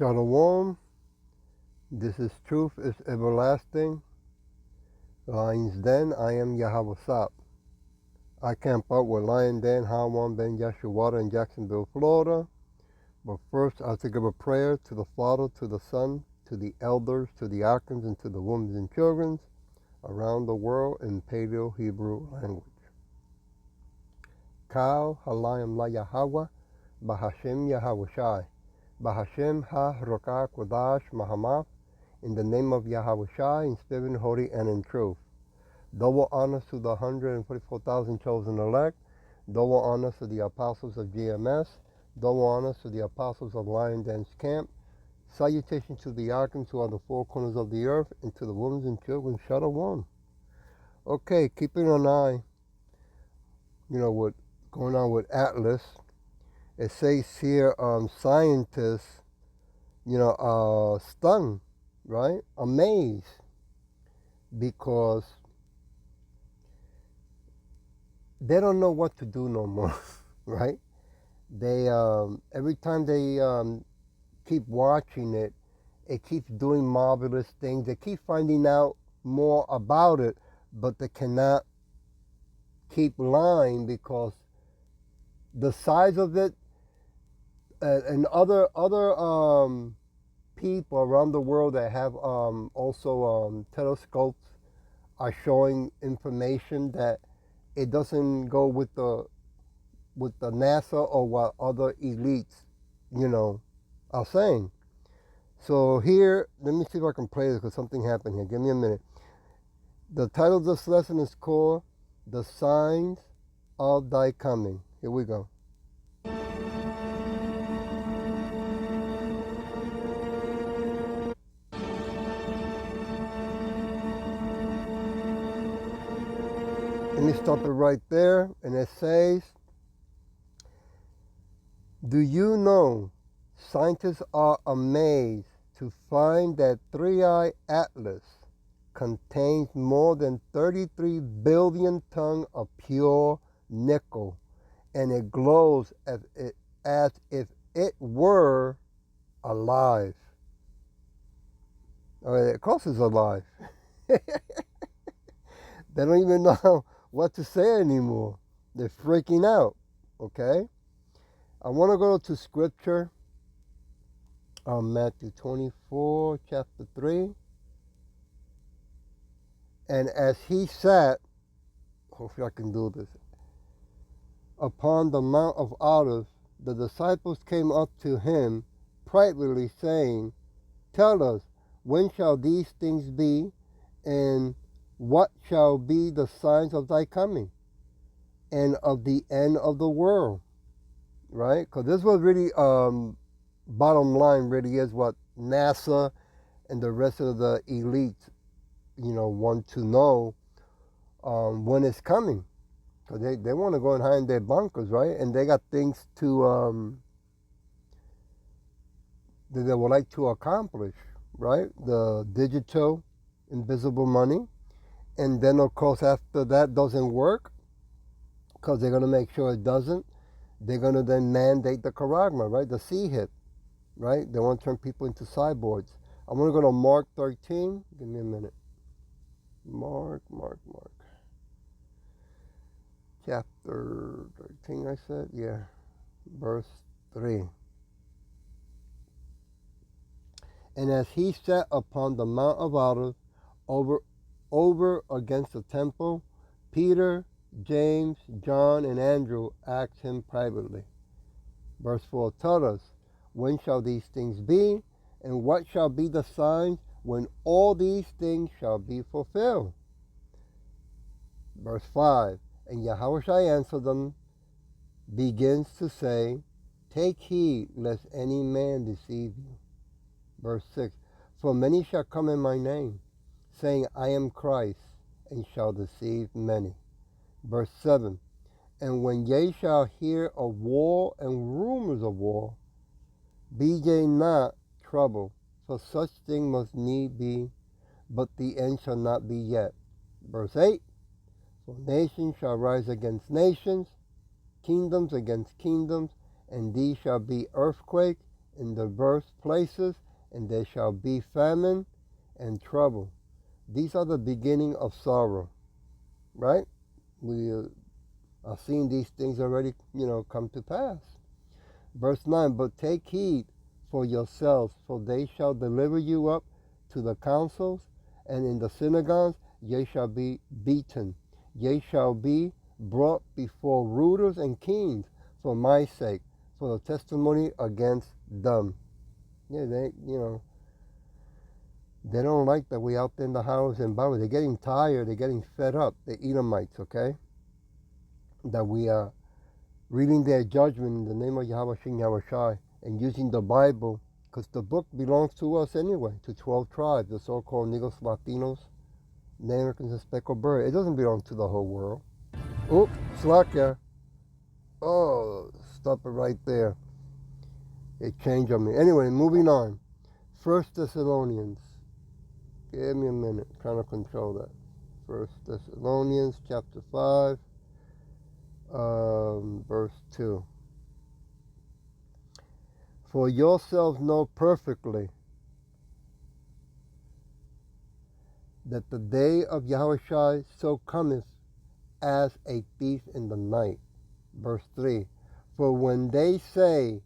Shalom. This is Truth is Everlasting. Lions Den, I am Yahweh Sap. I camp out with Lion Den, Hawan Ben Yeshua in Jacksonville, Florida. But first, I'll give a prayer to the Father, to the Son, to the elders, to the archons, and to the women and children around the world in Paleo Hebrew language. Kal Halayim La Yahweh, Bahashem Yahweh Shai, Bahashem Ha Rokah Kodash Mahamath, in the name of Yahweh Shai, in spirit, holy, and in truth. Double honors to the 144,000 chosen elect. Double honors to the apostles of GMS. Double honors to the apostles of Lion Dance Camp. Salutations to the archons who are the four corners of the earth, and to the women and children. Shalom. Okay, keeping an eye, what's going on with Atlas. It says here, scientists, stunned, right? Amazed, because they don't know what to do no more, right? They every time they keep watching it, it keeps doing marvelous things. They keep finding out more about it, but they cannot keep lying because the size of it and other people around the world that have also telescopes are showing information that it doesn't go with the NASA or what other elites, are saying. So here, let me see if I can play this because something happened here. Give me a minute. The title of this lesson is called The Signs of Thy Coming. Here we go. Let me stop it right there, and it says, do you know scientists are amazed to find that Three-Eye Atlas contains more than 33 billion tons of pure nickel, and it glows as if it were alive. Of course it's alive. They don't even know what to say anymore. They're freaking out, okay? I want to go to scripture, Matthew 24, chapter 3. And as he sat, hopefully I can do this, upon the Mount of Olives, the disciples came up to him privately, saying, tell us, when shall these things be, and what shall be the signs of thy coming, and of the end of the world? Right? Because this was really, bottom line really is what NASA and the rest of the elites, want to know when it's coming. Because they want to go and hide in their bunkers, right? And they got things to that they would like to accomplish, right? The digital invisible money. And then, of course, after that doesn't work, because they're going to make sure it doesn't, they're going to then mandate the charagma, right? The C-hit, right? They want to turn people into cyborgs. I'm going to go to Mark 13. Give me a minute. Mark. Chapter 13, I said? Yeah. Verse 3. And as he sat upon the Mount of Olives over against the temple, Peter, James, John, and Andrew asked him privately. Verse 4, tell us, when shall these things be, and what shall be the signs when all these things shall be fulfilled? Verse 5, and Yahushua answered them, begins to say, take heed lest any man deceive you. Verse 6, for many shall come in my name, saying, I am Christ, and shall deceive many. Verse 7, and when ye shall hear of war and rumors of war, be ye not troubled, for such thing must need be, but the end shall not be yet. Verse 8, for nation shall rise against nations, kingdoms against kingdoms, and these shall be earthquake in diverse places, and there shall be famine and trouble. These are the beginning of sorrow, right? We are seeing these things already, come to pass. Verse 9, but take heed for yourselves, for they shall deliver you up to the councils, and in the synagogues ye shall be beaten. Ye shall be brought before rulers and kings for my sake, for the testimony against them. Yeah, they don't like that we out there in the house and Bible. They're getting tired. They're getting fed up. The Edomites, okay? That we are reading their judgment in the name of Yahweh Signe Yahweh Shai and using the Bible, because the book belongs to us anyway, to 12 tribes, the so-called Negros, Latinos, Native Americans, and Speckled Bird. It doesn't belong to the whole world. Oops, Slakia. Oh, stop it right there. It changed on me. Anyway, moving on. First Thessalonians. Give me a minute. I'm trying to control that. First Thessalonians chapter 5, verse 2. For yourselves know perfectly that the day of Yahushua so cometh as a thief in the night. Verse 3. For when they shall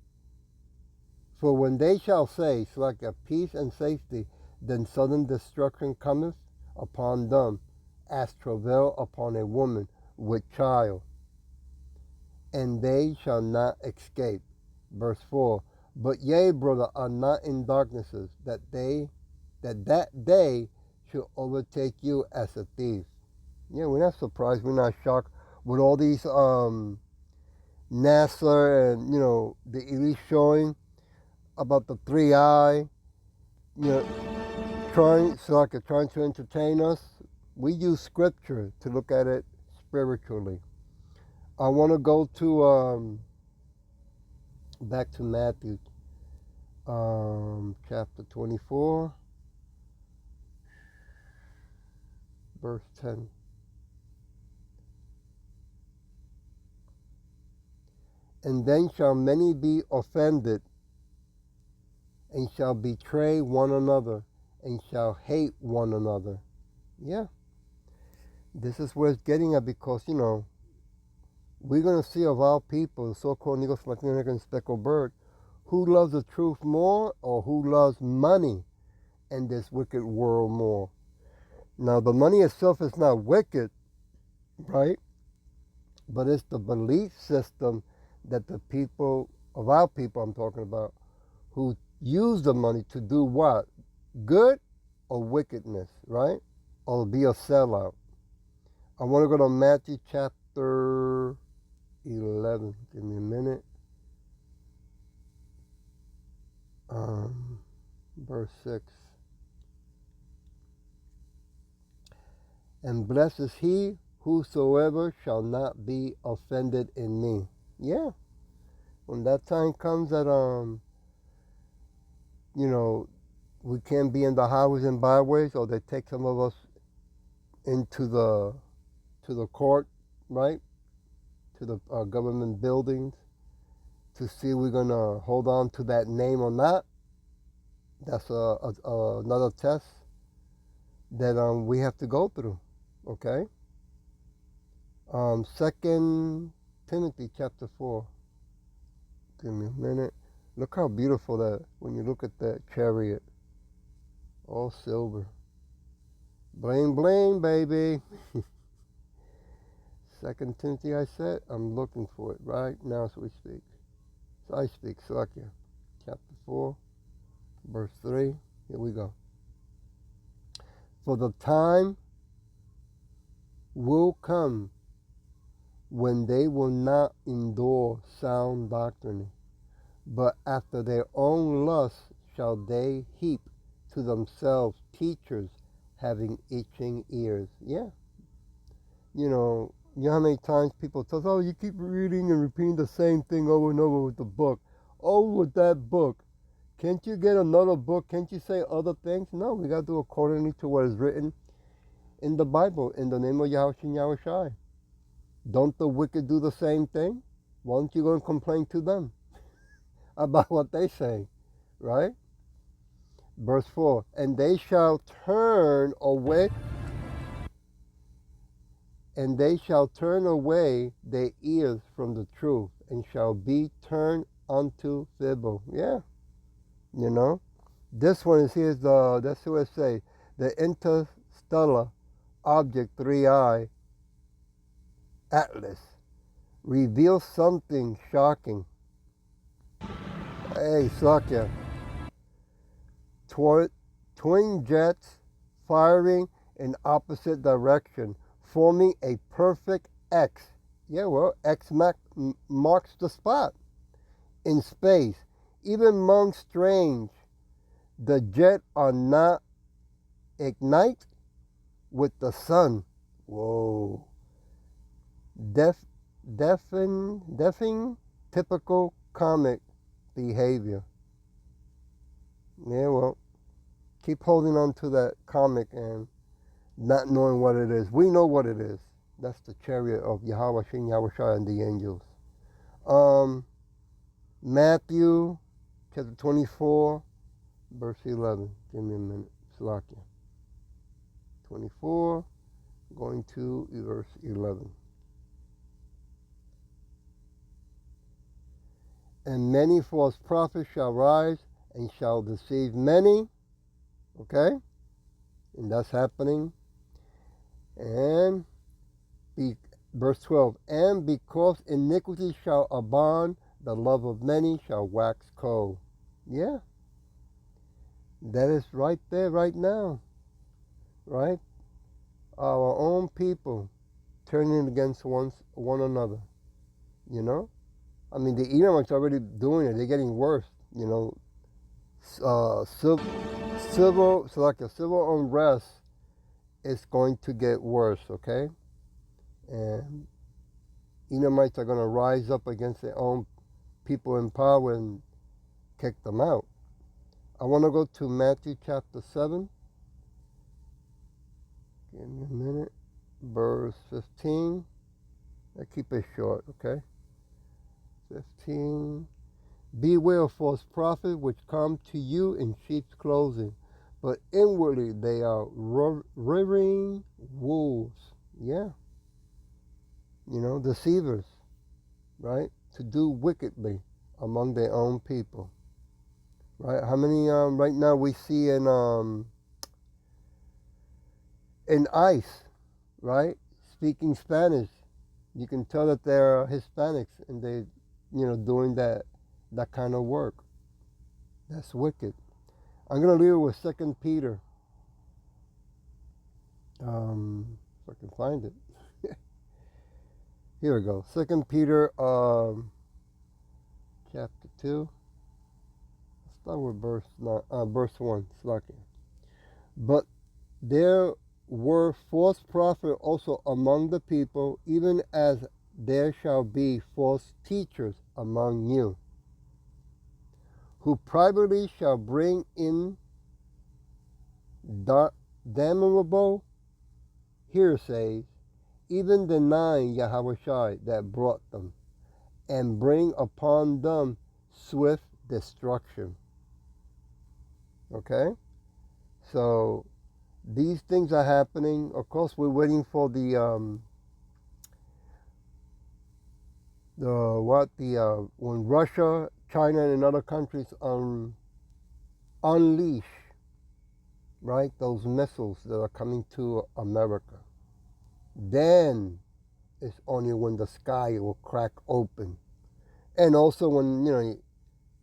say, it's like a peace and safety, then sudden destruction cometh upon them, as travail upon a woman with child, and they shall not escape. Verse 4. But ye, brother, are not in darknesses, that day should overtake you as a thief. Yeah, we're not surprised, we're not shocked with all these NASA and the elite showing about the 3i, trying to entertain us. We use scripture to look at it spiritually. I want to go to back to Matthew chapter 24, verse 10. And then shall many be offended, and shall betray one another, and shall hate one another. Yeah, this is where it's getting at, because, we're going to see of our people, the so-called Negros, Latin American, Speckled Bird, who loves the truth more, or who loves money in this wicked world more. Now, the money itself is not wicked, right? But it's the belief system that the people, of our people I'm talking about, who use the money to do what? Good or wickedness, right? Or be a sellout. I want to go to Matthew chapter 11. Give me a minute. Verse 6. And blessed is he whosoever shall not be offended in me. Yeah. When that time comes that we can't be in the highways and byways, or they take some of us into the court, right? To the government buildings to see if we're gonna hold on to that name or not. That's another test that we have to go through. Okay. 2 Timothy chapter 4. Give me a minute. Look how beautiful that, when you look at that chariot. All silver. Bling, bling, baby. 2 Timothy, I said. I'm looking for it right now as we speak. So I speak, Salakia. Chapter 4, verse 3. Here we go. For the time will come when they will not endure sound doctrine, but after their own lusts shall they heap to themselves teachers having itching ears. Yeah. You know how many times people tell us, oh, you keep reading and repeating the same thing over and over with the book. Oh, with that book. Can't you get another book? Can't you say other things? No, we got to do accordingly to what is written in the Bible, in the name of Yahweh and Yahweh Shai. Don't the wicked do the same thing? Why don't you go and complain to them about what they say? right? Verse 4, and they shall turn away, and they shall turn away their ears from the truth, and shall be turned unto fable. Yeah, you know. This one is here's that's what it say. The interstellar object 3I Atlas reveals something shocking. Hey, Sakya. Twin jets firing in opposite direction, forming a perfect X. Yeah, well, X marks the spot in space. Even among strange, the jet are not ignite with the sun. Whoa. Deafing typical comic behavior. Yeah, well, keep holding on to that comic and not knowing what it is. We know what it is. That's the chariot of Yahweh, Shin Yahushua, and the angels. Matthew chapter 24, verse 11. Give me a minute. Slakia. 24, going to verse 11. And many false prophets shall rise and shall deceive many. Okay? And that's happening. And verse 12, and because iniquity shall abound, the love of many shall wax cold. Yeah, that is right there, right now, right? Our own people turning against one another, you know? I mean, the Edomites are already doing it. They're getting worse, you know. So like a civil unrest is going to get worse, okay? And Edomites are going to rise up against their own people in power and kick them out. I want to go to Matthew chapter 7. Give me a minute. Verse 15. I keep it short, okay? 15. Beware of false prophets which come to you in sheep's clothing, but inwardly they are rearing wolves. Yeah. You know, deceivers, right? To do wickedly among their own people. Right? How many right now we see in ICE, right? Speaking Spanish. You can tell that they're Hispanics and they, you know, doing that kind of work. That's wicked. I'm gonna leave it with 2 Peter. If I can find it. Here we go. 2 Peter chapter 2. Let's start with verse 1. Slacking. But there were false prophets also among the people, even as there shall be false teachers among you, who privately shall bring in damnable hearsays, even denying Yahweh that brought them, and bring upon them swift destruction. Okay? So these things are happening. Of course, we're waiting for when Russia, China, and other countries unleash, right, those missiles that are coming to America. Then it's only when the sky will crack open, and also when, you know,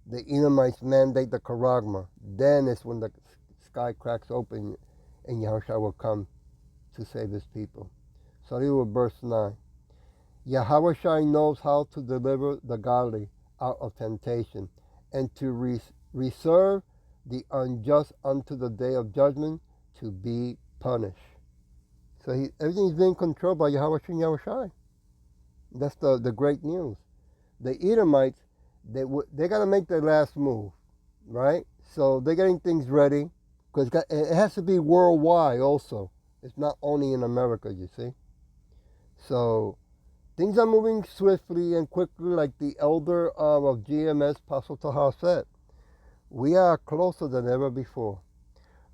the Edomites mandate the charagma. Then it's when the sky cracks open, and Yahushua will come to save his people. So here with verse 9. Yahushua knows how to deliver the godly out of temptation, and to reserve the unjust unto the day of judgment to be punished. So everything's being controlled by Yahushua and Yahushua. That's the great news. The Edomites, they got to make their last move, right? So they're getting things ready, because it has to be worldwide also. It's not only in America, you see. So things are moving swiftly and quickly, like the elder of GMS, Apostle Taha, said. We are closer than ever before.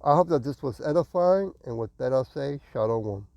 I hope that this was edifying, and with that I'll say, Shalom.